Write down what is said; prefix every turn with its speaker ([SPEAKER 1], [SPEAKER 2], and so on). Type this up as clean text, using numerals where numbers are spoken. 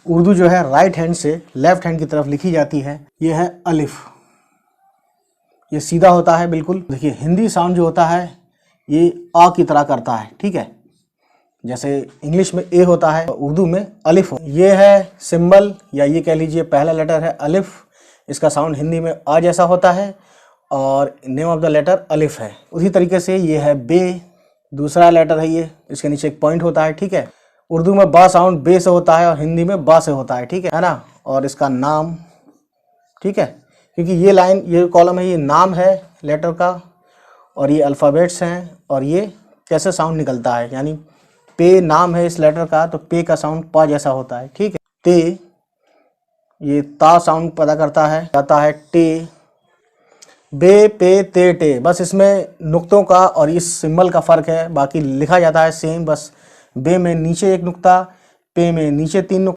[SPEAKER 1] उर्दू जो है right hand से लेफ्ट हैंड की तरफ लिखी जाती है। ये है अलिफ, ये सीधा होता है बिल्कुल। देखिए हिंदी साउंड जो होता है ये आ की तरह करता है, ठीक है। जैसे इंग्लिश में ए होता है, उर्दू में अलिफ। ये है सिंबल या ये कह लीजिए पहला लेटर है अलिफ। इसका साउंड हिंदी में आ जैसा होता है और नेम ऑफ द लेटर अलिफ है। उसी तरीके से ये है बे, दूसरा लेटर है ये, इसके नीचे एक पॉइंट होता है, ठीक है। उर्दू में बा साउंड बे से होता है और हिंदी में बा से होता है, ठीक है ना। और इसका नाम, ठीक है, क्योंकि ये लाइन, ये कॉलम है, ये नाम है लेटर का और ये अल्फ़ाबेट्स हैं और ये कैसे साउंड निकलता है, यानी पे नाम है इस लेटर का तो पे का साउंड पा जैसा होता है, ठीक है। ते, ये ता साउंड पैदा करता है, आता है टे। बे पे ते टे, बस इसमें नुक्तों का और इस सिंबल का फ़र्क है, बाकी लिखा जाता है सेम। बस बे में नीचे एक नुक्ता, पे में नीचे 3 नुक्ता।